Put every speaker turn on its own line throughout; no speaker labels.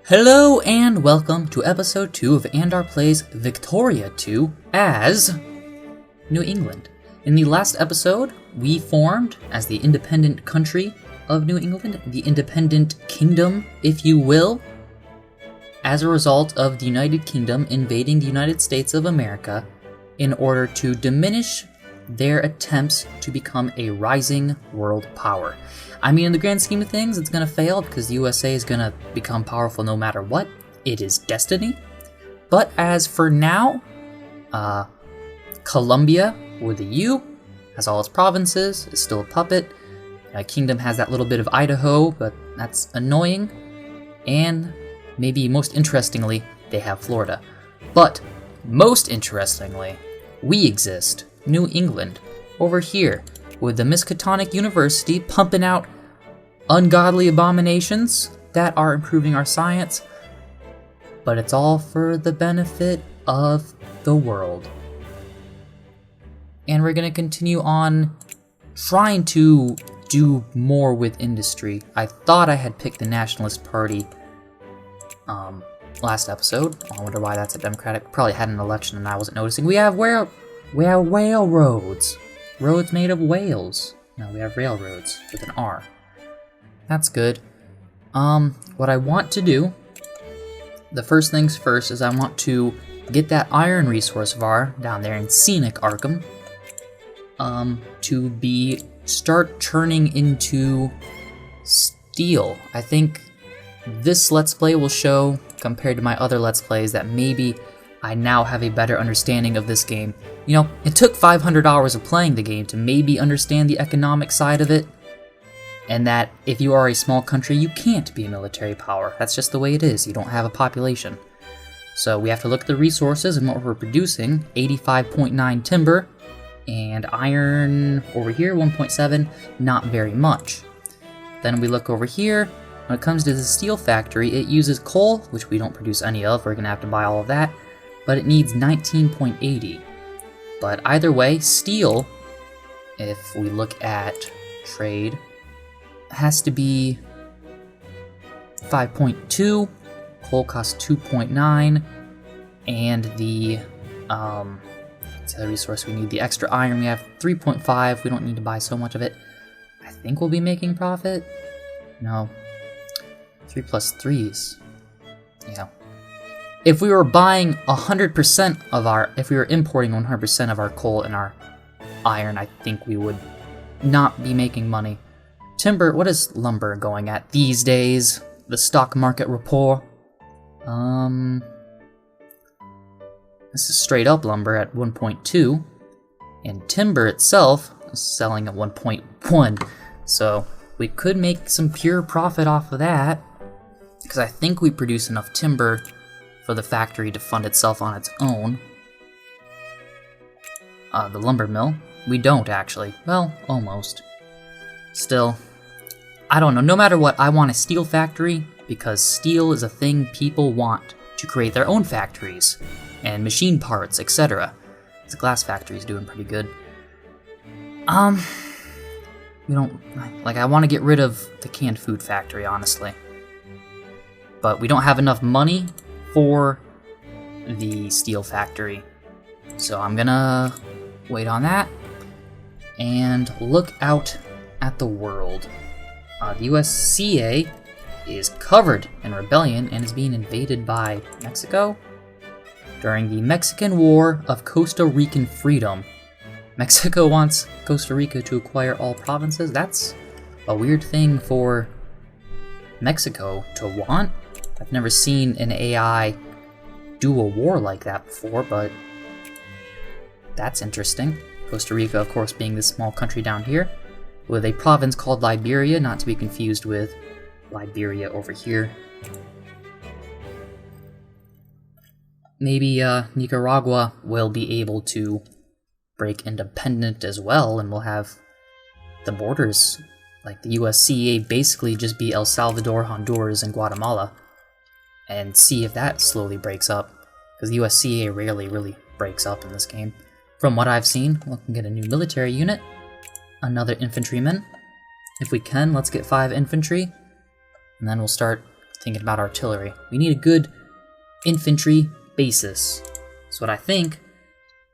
Hello and welcome to episode 2 of Andar Plays Victoria 2 as New England. In the last episode, we formed as the independent country of New England, the independent kingdom, if you will, as a result of the United Kingdom invading the United States of America in order to diminish their attempts to become a rising world power. I mean, in the grand scheme of things, it's going to fail because the USA is going to become powerful no matter what. It is destiny. But as for now, Colombia, or the U, has all its provinces, is still a puppet. Kingdom has that little bit of Idaho, but that's annoying. And maybe most interestingly, they have Florida. But most interestingly, we exist, New England, over here, with the Miskatonic University pumping out ungodly abominations that are improving our science, but it's all for the benefit of the world. And we're going to continue on trying to do more with industry. I thought I had picked the Nationalist Party last episode. I wonder why that's a Democratic. Probably had an election and I wasn't noticing. We have railroads. Roads made of whales. No, we have railroads with an R. That's good. What I want to do, the first things first, is I want to get that iron resource var down there in scenic Arkham, to start turning into steel. I think this Let's Play will show, compared to my other Let's Plays, that maybe I now have a better understanding of this game. You know, it took 500 hours of playing the game to maybe understand the economic side of it, and that if you are a small country, you can't be a military power. That's just the way it is. You don't have a population. So we have to look at the resources and what we're producing. 85.9 timber, and iron over here, 1.7, not very much. Then we look over here. When it comes to the steel factory, it uses coal, which we don't produce any of. We're going to have to buy all of that. But it needs 19.80. But either way, steel, if we look at trade, has to be 5.2, coal costs 2.9, and the other resource we need, the extra iron, we have 3.5, we don't need to buy so much of it. I think we'll be making profit? No. 3 plus 3s. Yeah. If we were buying 100% of if we were importing 100% of our coal and our iron, I think we would not be making money. Timber, what is lumber going at these days? The stock market report. This is straight up lumber at 1.2, and timber itself is selling at 1.1. So we could make some pure profit off of that, because I think we produce enough timber for the factory to fund itself on its own. The lumber mill. We don't, actually. Well, almost. Still, I don't know. No matter what, I want a steel factory, because steel is a thing people want to create their own factories, and machine parts, etc. The glass factory is doing pretty good. We don't... I want to get rid of the canned food factory, honestly. But we don't have enough money for the steel factory. So I'm gonna wait on that and look out at the world. The USCA is covered in rebellion and is being invaded by Mexico during the Mexican War of Costa Rican Freedom. Mexico wants Costa Rica to acquire all provinces. That's a weird thing for Mexico to want. I've never seen an AI do a war like that before, but that's interesting. Costa Rica, of course, being this small country down here, with a province called Liberia, not to be confused with Liberia over here. Maybe Nicaragua will be able to break independent as well, and we'll have the borders, like the USCA, basically just be El Salvador, Honduras, and Guatemala. And see if that slowly breaks up, because the USCA rarely really breaks up in this game. From what I've seen, we can get a new military unit, another infantryman. If we can, let's get 5 infantry, and then we'll start thinking about artillery. We need a good infantry basis. So what I think,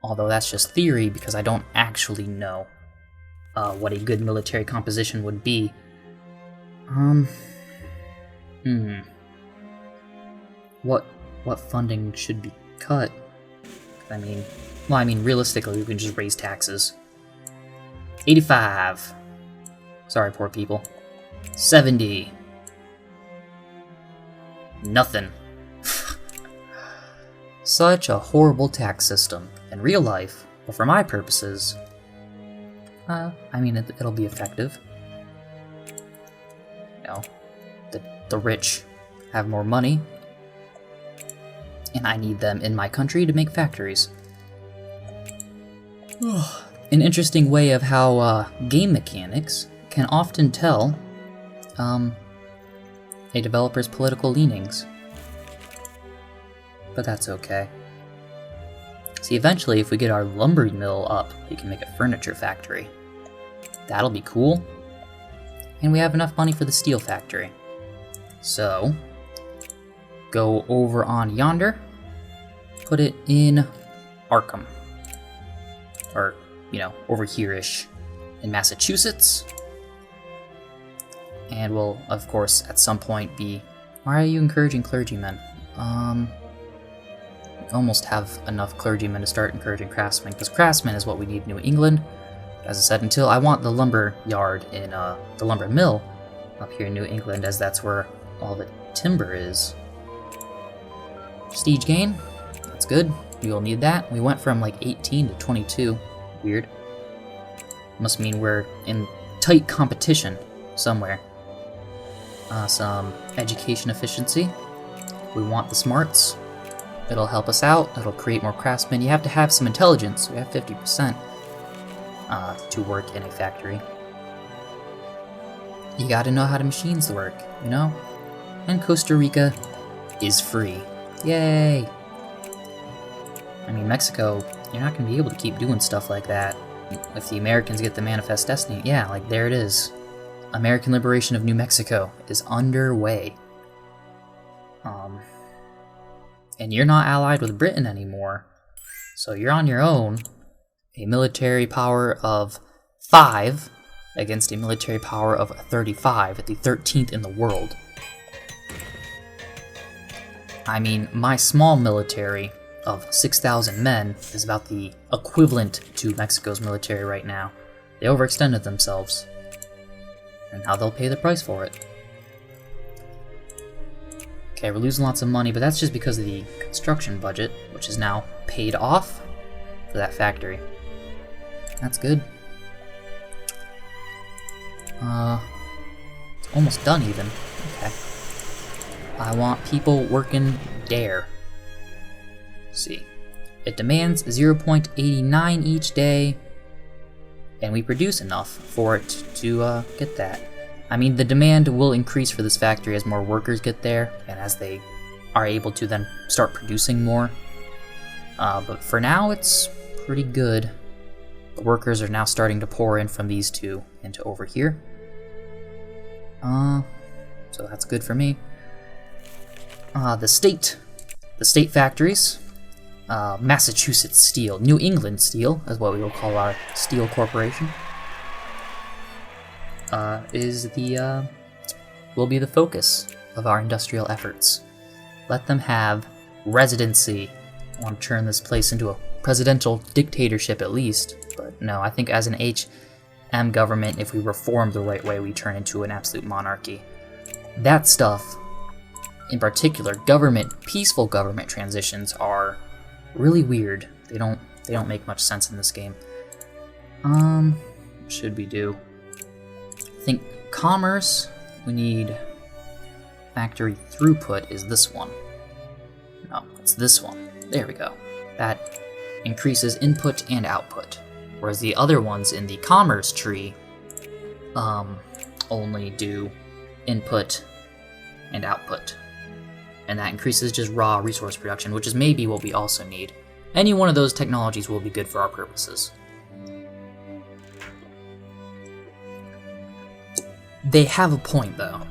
although that's just theory because I don't actually know what a good military composition would be. What funding should be cut? I mean, realistically, we can just raise taxes. 85. Sorry, poor people. 70. Nothing. Such a horrible tax system in real life, but for my purposes, it'll be effective. You know, the rich have more money, and I need them in my country to make factories. An interesting way of how game mechanics can often tell a developer's political leanings. But that's okay. See, eventually, if we get our lumber mill up, we can make a furniture factory. That'll be cool. And we have enough money for the steel factory. So, go over on yonder, put it in Arkham. Or, over here-ish in Massachusetts. And we'll, of course, at some point be... Why are you encouraging clergymen? We almost have enough clergymen to start encouraging craftsmen, because craftsmen is what we need in New England. As I said, until I want the lumber yard in, the lumber mill up here in New England, as that's where all the timber is. Prestige gain. That's good. We will need that. We went from, 18 to 22. Weird. Must mean we're in tight competition somewhere. Some education efficiency. We want the smarts. It'll help us out. It'll create more craftsmen. You have to have some intelligence. We have 50% to work in a factory. You gotta know how the machines work, And Costa Rica is free. Yay! Mexico, you're not gonna be able to keep doing stuff like that. If the Americans get the Manifest Destiny, yeah, there it is. American liberation of New Mexico is underway. And you're not allied with Britain anymore, so you're on your own. A military power of 5 against a military power of 35, at the 13th in the world. My small military of 6,000 men is about the equivalent to Mexico's military right now. They overextended themselves. And now they'll pay the price for it. Okay, we're losing lots of money, but that's just because of the construction budget, which is now paid off for that factory. That's good. It's almost done even. Okay. I want people working there. Let's see. It demands 0.89 each day, and we produce enough for it to get that. The demand will increase for this factory as more workers get there, and as they are able to then start producing more. But for now, it's pretty good. The workers are now starting to pour in from these two into over here. So that's good for me. The state factories, Massachusetts Steel, New England Steel, is what we will call our steel corporation, will be the focus of our industrial efforts. Let them have residency. I want to turn this place into a presidential dictatorship at least, but no, I think as an HM government, if we reform the right way, we turn into an absolute monarchy. That stuff, in particular, peaceful government transitions are really weird. They don't make much sense in this game. What should we do? I think commerce, we need factory throughput is this one. No, it's this one. There we go. That increases input and output. Whereas the other ones in the commerce tree only do input and output. And that increases just raw resource production, which is maybe what we also need. Any one of those technologies will be good for our purposes. They have a point, though.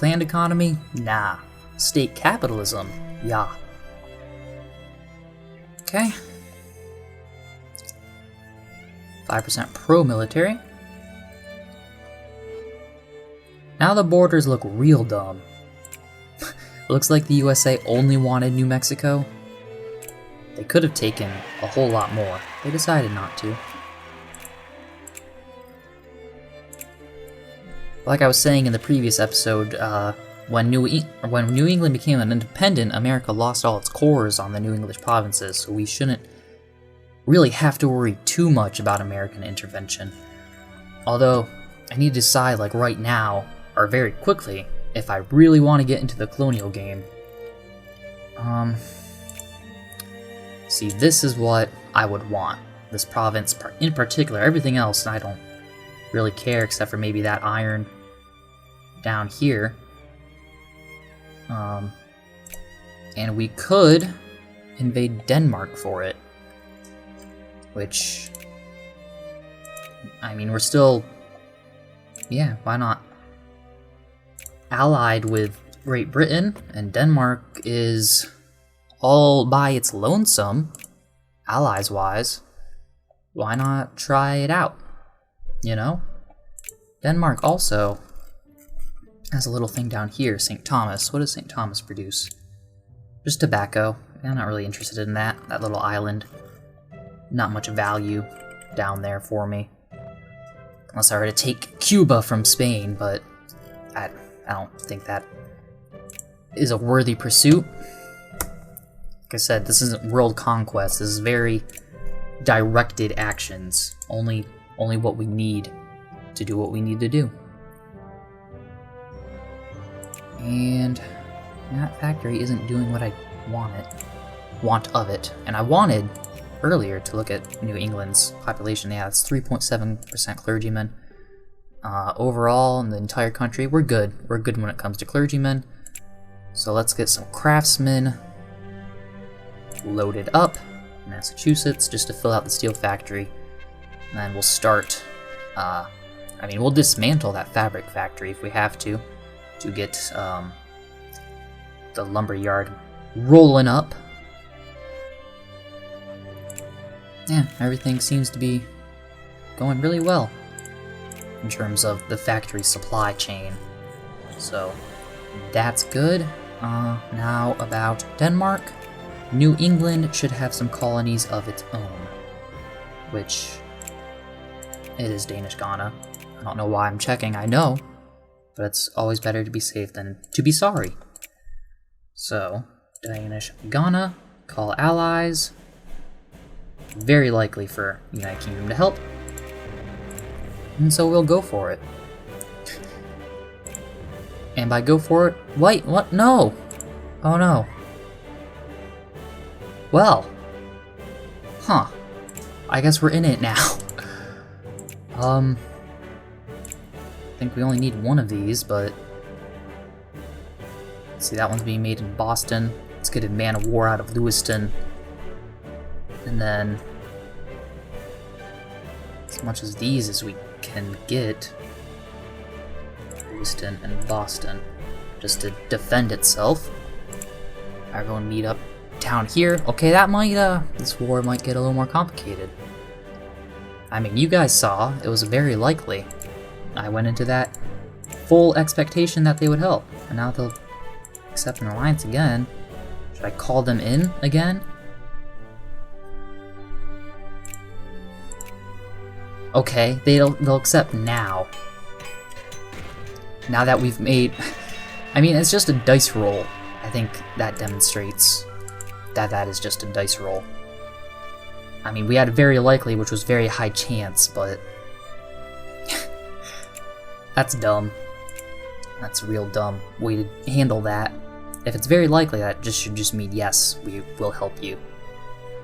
planned economy? Nah. State capitalism? Yeah. Okay. 5% pro-military. Now the borders look real dumb. Looks like the USA only wanted New Mexico. They could have taken a whole lot more. They decided not to. Like I was saying in the previous episode, when New England became an independent, America lost all its cores on the New English provinces, so we shouldn't really have to worry too much about American intervention. Although, I need to decide, like right now, or very quickly, if I really want to get into the colonial game. See, this is what I would want. This province in particular. Everything else, I don't really care, except for maybe that iron down here. And we could invade Denmark for it. Which, I mean, we're still, yeah, why not? Allied with Great Britain, and Denmark is all by its lonesome, allies-wise. Why not try it out? You know? Denmark also has a little thing down here, St. Thomas. What does St. Thomas produce? Just tobacco. I'm not really interested in that little island. Not much value down there for me. Unless I were to take Cuba from Spain, but I don't think that is a worthy pursuit. Like I said, this isn't world conquest. This is very directed actions. Only what we need to do what we need to do. And that factory isn't doing what I want of it. And I wanted earlier to look at New England's population. Yeah, it's 3.7% clergymen. Overall, in the entire country, we're good. We're good when it comes to clergymen. So let's get some craftsmen loaded up in Massachusetts just to fill out the steel factory. And then we'll start, we'll dismantle that fabric factory if we have to get the lumber yard rolling up. Yeah, everything seems to be going really well in terms of the factory supply chain. So that's good. Now about Denmark. New England should have some colonies of its own, which it is Danish Ghana. I don't know why I'm checking, I know, but it's always better to be safe than to be sorry. So, Danish Ghana, call allies. Very likely for United Kingdom to help. And so we'll go for it. And by go for it, wait, what? No! Oh no. Well. Huh. I guess we're in it now. I think we only need one of these, but... Let's see, that one's being made in Boston. Let's get a man of war out of Lewiston. And then... as much as these as we can get. Lewiston and Boston. Just to defend itself. Everyone meet up down here. Okay, that might, this war might get a little more complicated. I mean, you guys saw, it was very likely. I went into that full expectation that they would help. And now they'll accept an alliance again. Should I call them in again? Okay, they'll accept now. Now that we've made... I mean, it's just a dice roll. I think that demonstrates that that is just a dice roll. I mean, we had very likely, which was very high chance, but... that's dumb. That's a real dumb way to handle that. If it's very likely, that should just mean yes, we will help you.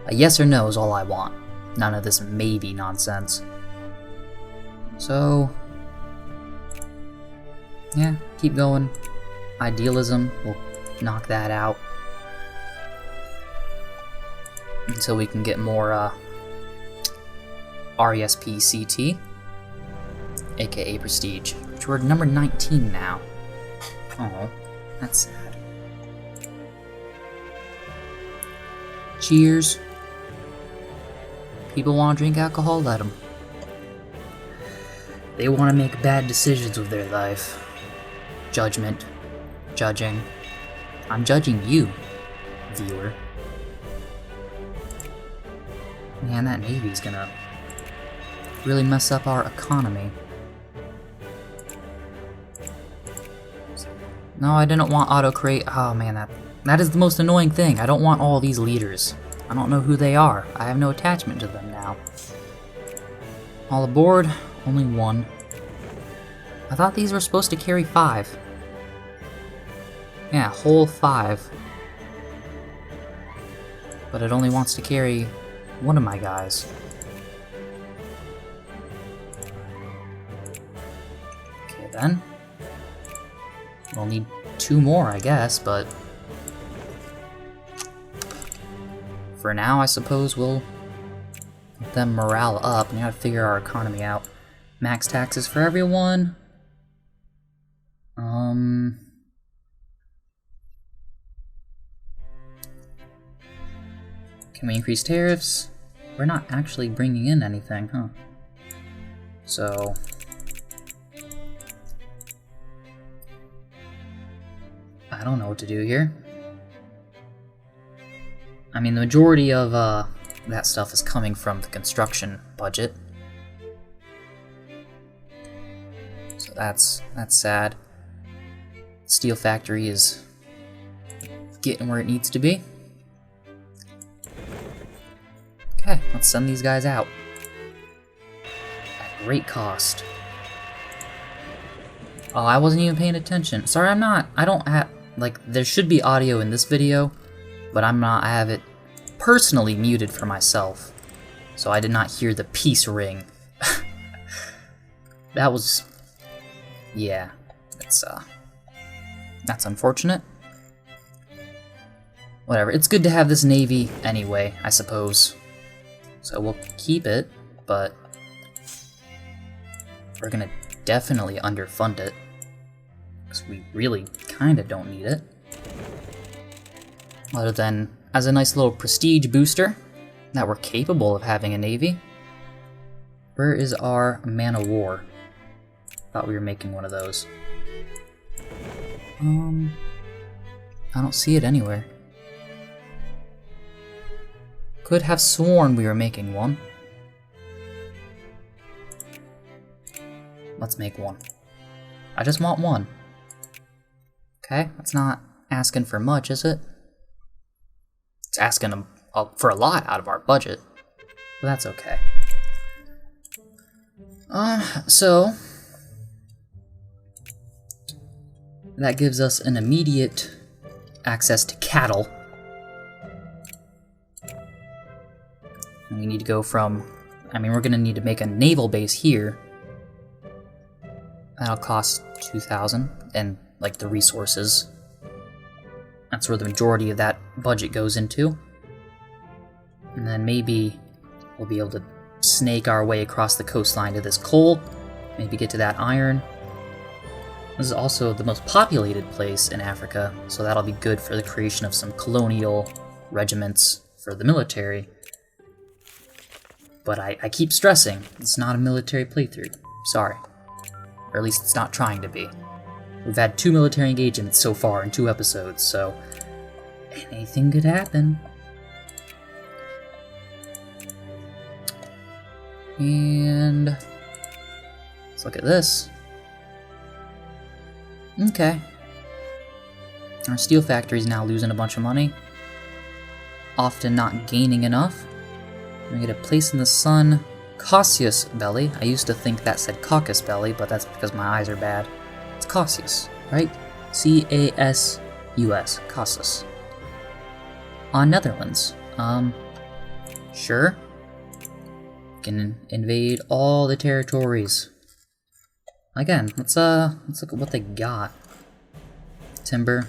A yes or no is all I want. None of this maybe nonsense. So... yeah, keep going. Idealism, we'll knock that out. Until we can get more, RESP-CT, aka Prestige, which we're number 19 now. Oh, that's sad. Cheers. People want to drink alcohol, let them. They want to make bad decisions with their life. Judgment. Judging. I'm judging you, viewer. Man, that Navy's gonna really mess up our economy. No, I didn't want auto-create. Oh man, that is the most annoying thing. I don't want all these leaders. I don't know who they are. I have no attachment to them now. All aboard, only one. I thought these were supposed to carry 5. Yeah, whole 5. But it only wants to carry one of my guys. Okay then. We'll need 2 more, I guess, but for now, I suppose we'll get them morale up. We gotta figure our economy out. Max taxes for everyone. Can we increase tariffs? We're not actually bringing in anything, huh? So I don't know what to do here. I mean, the majority of that stuff is coming from the construction budget. So that's sad. Steel factory is getting where it needs to be. Okay, let's send these guys out. At great cost. Oh, I wasn't even paying attention. Sorry, I'm not. I don't have, like, there should be audio in this video, but I'm not. I have it personally muted for myself, so I did not hear the peace ring. That was, yeah, that's unfortunate. Whatever, it's good to have this navy anyway, I suppose. So we'll keep it, but we're gonna definitely underfund it, because we really kinda don't need it. Other than as a nice little prestige booster, that we're capable of having a navy. Where is our man of war? Thought we were making one of those. I don't see it anywhere. Could have sworn we were making one. Let's make one. I just want one. Okay, that's not asking for much, is it? It's asking for a lot out of our budget, but that's okay. So that gives us an immediate access to cattle. And we need to go from, I mean, we're gonna need to make a naval base here. That'll cost 2,000, and like the resources. That's where the majority of that budget goes into. And then maybe we'll be able to snake our way across the coastline to this coal, maybe get to that iron. This is also the most populated place in Africa, so that'll be good for the creation of some colonial regiments for the military. But I keep stressing, it's not a military playthrough. Sorry. Or at least it's not trying to be. We've had 2 military engagements so far in 2 episodes, so anything could happen. And let's look at this. Okay. Our steel factory is now losing a bunch of money. Often not gaining enough. We get a place in the sun. Cassius belly. I used to think that said caucus belly, but that's because my eyes are bad. It's Cassius, right? C-A-S-U-S. Cassius. On Netherlands. Sure. Can invade all the territories. Again, let's look at what they got. Timber.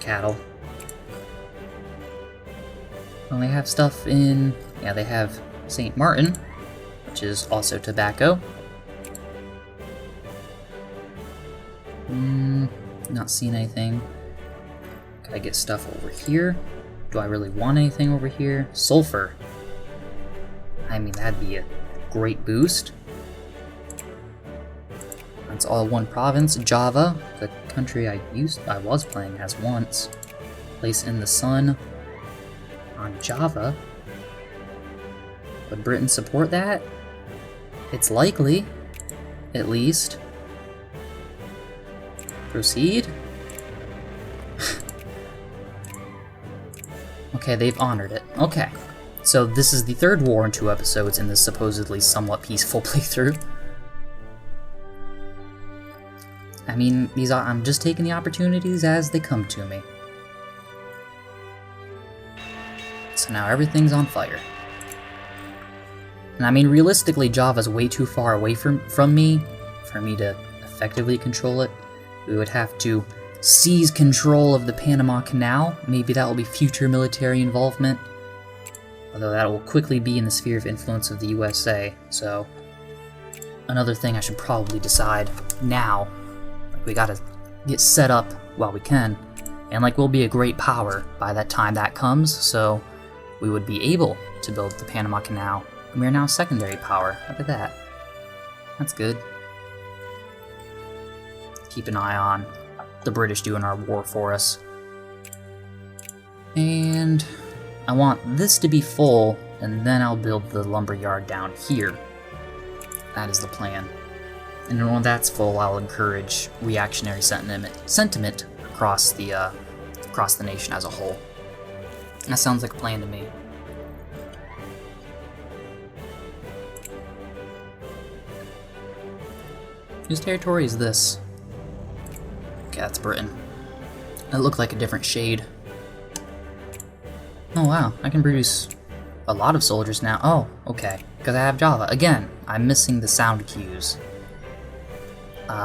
Cattle. Well, they have stuff in, yeah, they have St. Martin, which is also tobacco. Not seeing anything. Can I get stuff over here? Do I really want anything over here? Sulfur. I mean, that'd be a great boost. That's all one province. Java, the country I was playing as once. Place in the sun on Java. Would Britain support that? It's likely, at least. Proceed. Okay, they've honored it. Okay. So this is the third war in 2 episodes in this supposedly somewhat peaceful playthrough. I mean, I'm just taking the opportunities as they come to me. So now everything's on fire. And I mean, realistically, Java's way too far away from me for me to effectively control it. We would have to seize control of the Panama Canal. Maybe that will be future military involvement. Although that will quickly be in the sphere of influence of the USA. So, another thing I should probably decide now. Like, we gotta get set up while we can. And like, we'll be a great power by that time that comes. So, we would be able to build the Panama Canal. And we are now a secondary power. Look at that. That's good. Keep an eye on the British doing our war for us. And I want this to be full, and then I'll build the lumberyard down here. That is the plan. And when that's full, I'll encourage reactionary sentiment across the nation as a whole. That sounds like a plan to me. Whose territory is this? Okay, that's Britain. It looked like a different shade. Oh wow, I can produce a lot of soldiers now. Oh, okay, because I have Java. Again, I'm missing the sound cues.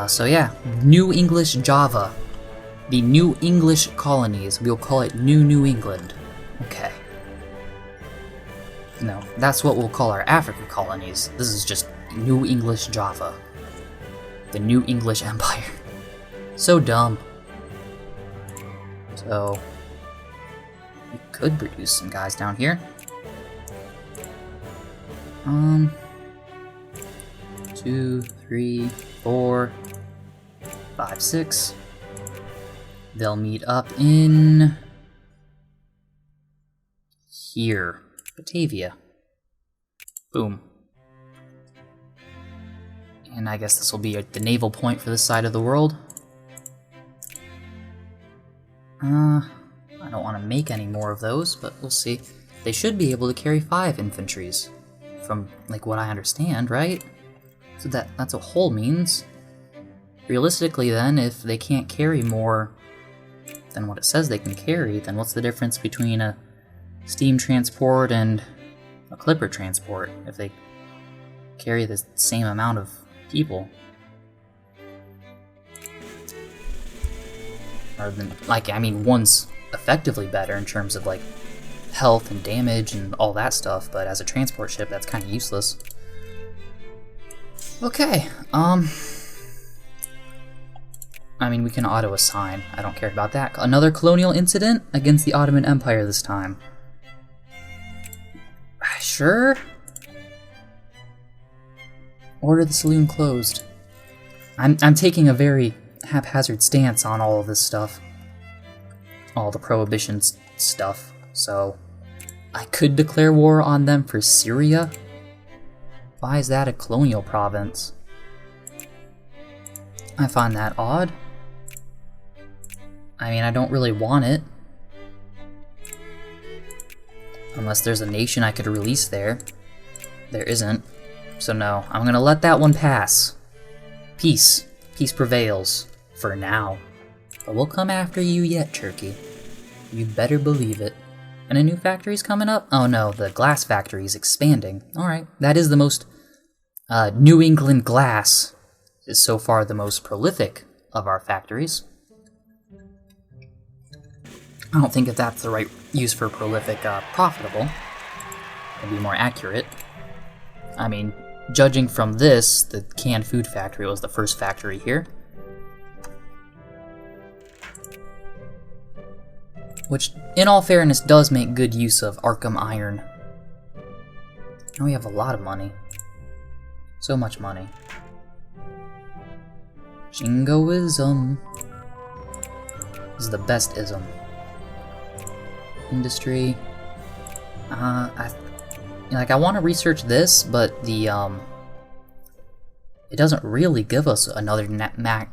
So yeah, New English Java. The New English colonies. We'll call it New England. Okay. No, that's what we'll call our African colonies. This is just New English Java. The New English Empire. So dumb. So, we could produce some guys down here. 2, 3, 4, 5, 6. They'll meet up in here, Batavia. Boom. And I guess this will be the naval point for this side of the world. I don't want to make any more of those, but we'll see. They should be able to carry 5 infantries, from like what I understand, right? So that's what whole means. Realistically then, if they can't carry more than what it says they can carry, then what's the difference between a steam transport and a clipper transport if they carry the same amount of people? Rather than, like, I mean, one's effectively better in terms of like health and damage and all that stuff, but as a transport ship, that's kind of useless. Okay, I mean, we can auto-assign. I don't care about that. Another colonial incident against the Ottoman Empire this time. Sure? Order the saloon closed. I'm taking a very haphazard stance on all of this stuff. All the prohibition stuff. So, I could declare war on them for Syria. Why is that a colonial province? I find that odd. I mean, I don't really want it. Unless there's a nation I could release there. There isn't. So no, I'm gonna let that one pass. Peace. Peace prevails. For now. But we'll come after you yet, Turkey. You better believe it. And a new factory's coming up? Oh no, the glass factory's expanding. Alright, that is the most... New England glass is so far the most prolific of our factories. I don't think that that's the right use for prolific, profitable. It'd be more accurate. I mean, judging from this, the canned food factory was the first factory here. which, in all fairness, does make good use of Arkham Iron. Now we have a lot of money. So much money. Jingoism. This is the best ism. Industry. I want to research this, but the it doesn't really give us another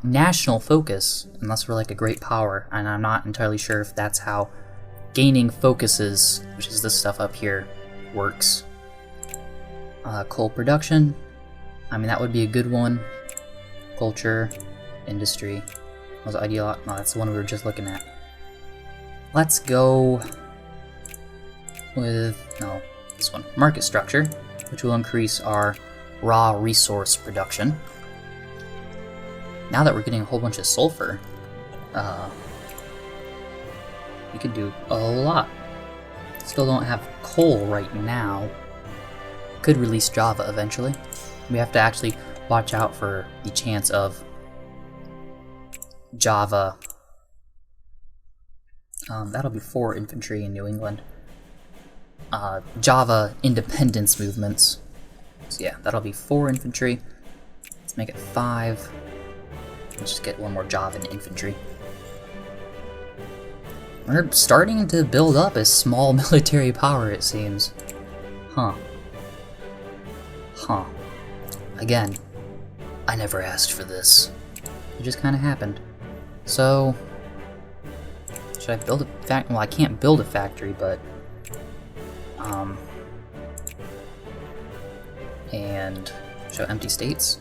national focus unless we're like a great power, and I'm not entirely sure if that's how gaining focuses, which is this stuff up here, works. Coal production. I mean, that would be a good one. Culture, industry. Was ideal? No, that's the one we were just looking at. Let's go with this one. Market structure, which will increase our raw resource production. Now that we're getting a whole bunch of sulfur, we could do a lot. Still don't have coal right now. Could release Java eventually. We have to actually watch out for the chance of Java. That'll be 4 infantry in New England. Java independence movements. So yeah, that'll be 4 infantry. Let's make it 5. Let's just get one more Javan infantry. We're starting to build up a small military power, it seems. Huh. Again, I never asked for this. It just kind of happened. So, should I build a factory? Well, I can't build a factory, but and show empty states.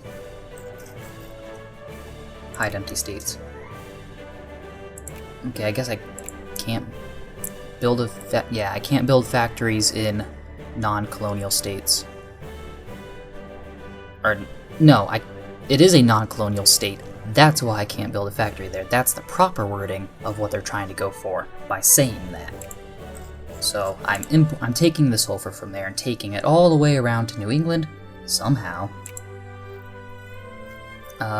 Hide empty states. Okay, I guess I can't build I can't build factories in non-colonial states. Or no, it is a non-colonial state. That's why I can't build a factory there. That's the proper wording of what they're trying to go for by saying that. So I'm taking the sulfur from there and taking it all the way around to New England somehow,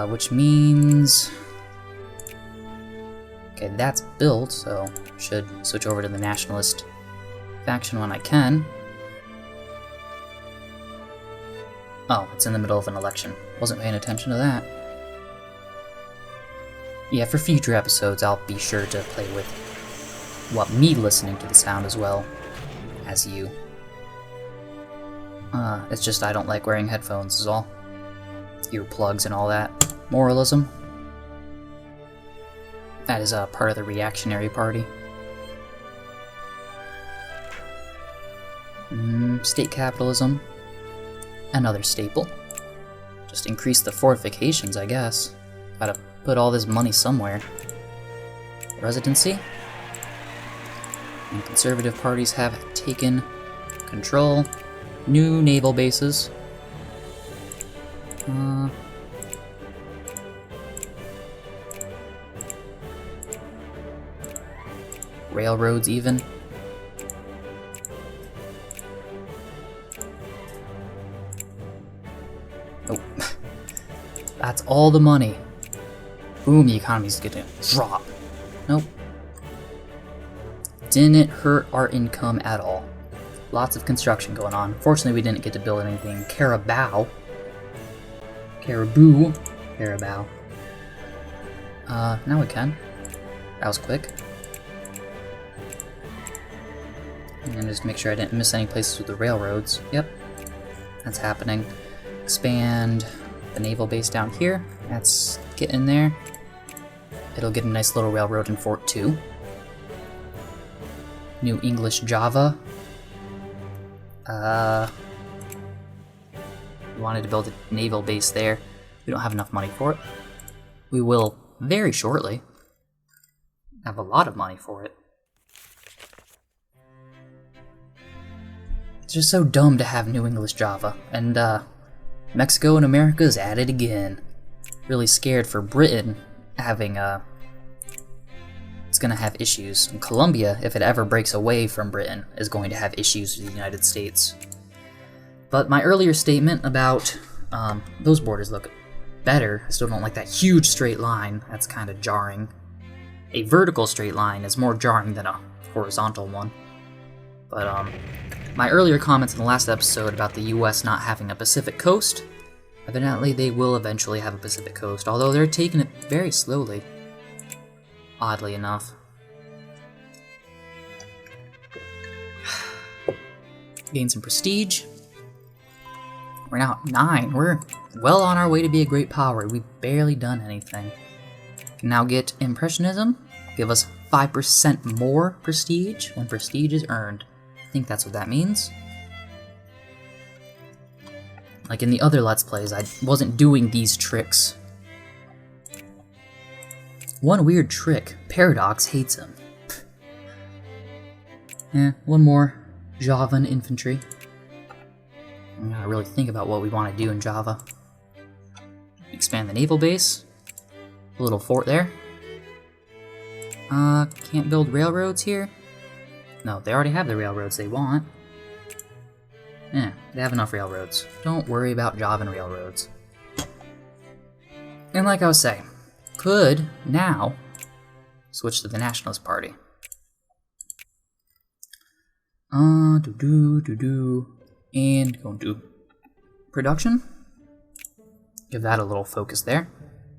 which means okay, that's built. So should switch over to the nationalist faction when I can. Oh, it's in the middle of an election. Wasn't paying attention to that. Yeah, for future episodes, I'll be sure to play with me listening to the sound as well as you. It's just I don't like wearing headphones is all. Earplugs and all that. Moralism. That is a part of the reactionary party. State capitalism. Another staple. Just increase the fortifications, I guess. Gotta put all this money somewhere. Residency. And conservative parties have taken control. New naval bases. Railroads even. Oh, that's all the money. Boom, the economy's gonna drop. Nope. Didn't hurt our income at all. Lots of construction going on. Fortunately, we didn't get to build anything. Carabao. Now we can. That was quick. And just make sure I didn't miss any places with the railroads. Yep, that's happening. Expand the naval base down here. That's getting there. It'll get a nice little railroad in Fort 2. New English Java. We wanted to build a naval base there. We don't have enough money for it. We will very shortly. Have a lot of money for it. It's just so dumb to have New English Java. And Mexico and America is at it again. Really scared for Britain having it's gonna have issues. And Colombia, if it ever breaks away from Britain, is going to have issues with the United States. But my earlier statement about those borders look better. I still don't like that huge straight line. That's kind of jarring. A vertical straight line is more jarring than a horizontal one. But my earlier comments in the last episode about the US not having a Pacific coast, evidently they will eventually have a Pacific coast, although they're taking it very slowly, oddly enough. Gain some prestige. We're now at 9. We're well on our way to be a great power. We've barely done anything. Can now get Impressionism. Give us 5% more prestige when prestige is earned. I think that's what that means. Like in the other Let's Plays, I wasn't doing these tricks. One weird trick. Paradox hates him. One more Javan infantry. I gotta really think about what we want to do in Java. Expand the naval base. A little fort there. Can't build railroads here? No, they already have the railroads they want. They have enough railroads. Don't worry about Javan railroads. And like I was saying, could now switch to the Nationalist Party. And go into production. Give that a little focus there.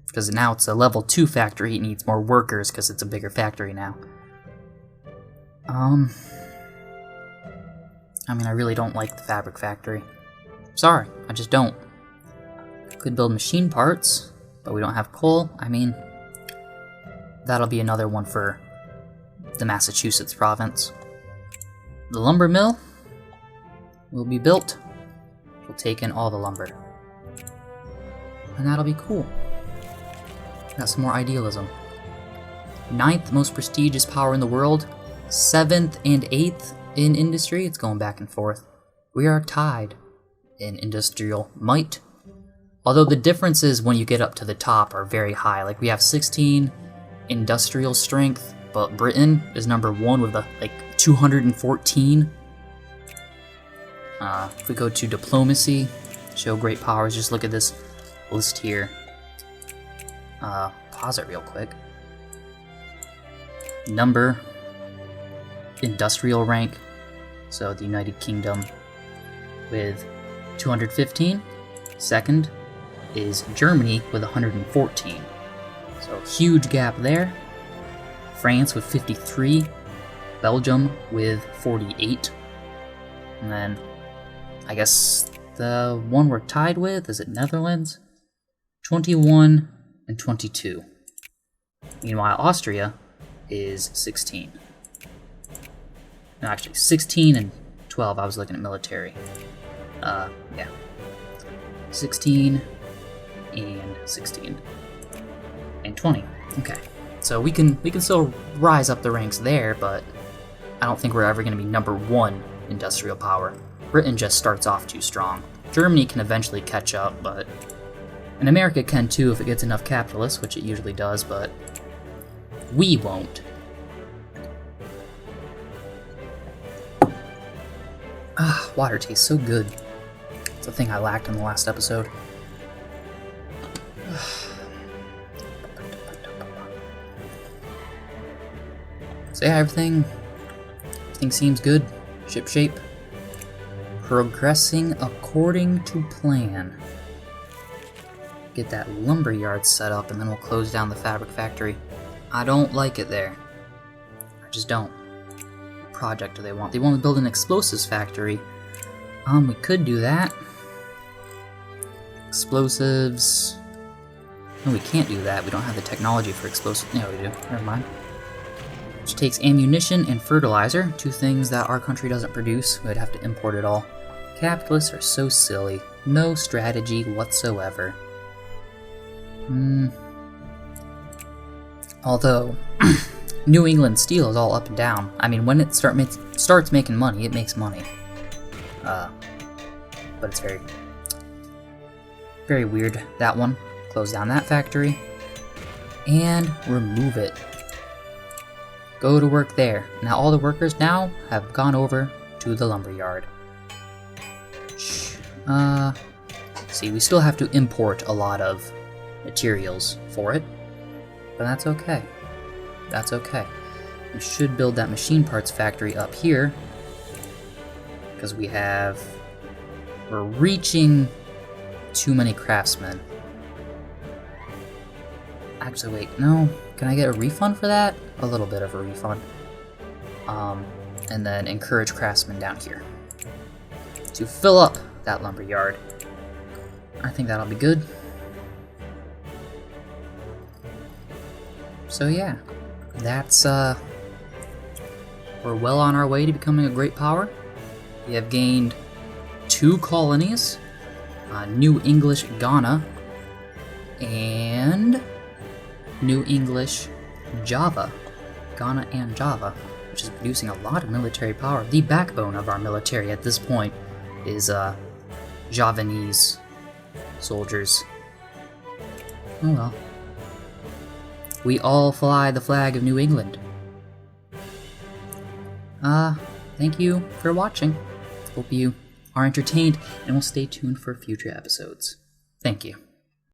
Because now it's a level 2 factory, it needs more workers because it's a bigger factory now. I mean, I really don't like the fabric factory. Sorry, I just don't. Could build machine parts, but we don't have coal. I mean, that'll be another one for the Massachusetts province. The lumber mill will be built. We'll take in all the lumber. And that'll be cool. Got some more idealism. 9th most prestigious power in the world. 7th and 8th in industry. It's going back and forth. We are tied in industrial might. Although the differences when you get up to the top are very high. Like we have 16 industrial strength, but Britain is number 1 with like 214. If we go to diplomacy, show great powers, just look at this list here. Pause it real quick. Number, industrial rank, so the United Kingdom with 215. Second is Germany with 114. So huge gap there. France with 53. Belgium with 48. And then, I guess the one we're tied with, is it Netherlands? 21 and 22. Meanwhile, Austria is 16. No, actually, 16 and 12. I was looking at military. Yeah. 16 and 16. And 20. Okay. So we can still rise up the ranks there, but I don't think we're ever going to be number 1 industrial power. Britain just starts off too strong. Germany can eventually catch up, but... And America can too if it gets enough capitalists, which it usually does, but... we won't. Water tastes so good. It's a thing I lacked in the last episode. So yeah, everything seems good. Ship shape. Progressing according to plan. Get that lumber yard set up and then we'll close down the fabric factory. I don't like it there. I just don't. What project do they want? They want to build an explosives factory. We could do that. Explosives. No, we can't do that. We don't have the technology for explosives. No, we do. Never mind. Which takes ammunition and fertilizer, 2 things that our country doesn't produce. We'd have to import it all. Capitalists are so silly. No strategy whatsoever. Although, New England steel is all up and down. I mean, when it starts making money, it makes money. But it's very, very weird, that one. Close down that factory. And remove it. Go to work there. Now all the workers now have gone over to the lumberyard. See, we still have to import a lot of materials for it, but that's okay. That's okay. We should build that machine parts factory up here. Because we're reaching too many craftsmen. Actually, wait, no. Can I get a refund for that? A little bit of a refund. And then encourage craftsmen down here to fill up that lumber yard. I think that'll be good. So yeah, that's, we're well on our way to becoming a great power. We have gained 2 colonies, New English Ghana, and New English Java. Ghana and Java, which is producing a lot of military power. The backbone of our military at this point is Javanese soldiers. Oh well. We all fly the flag of New England. Thank you for watching. Hope you are entertained and will stay tuned for future episodes. Thank you.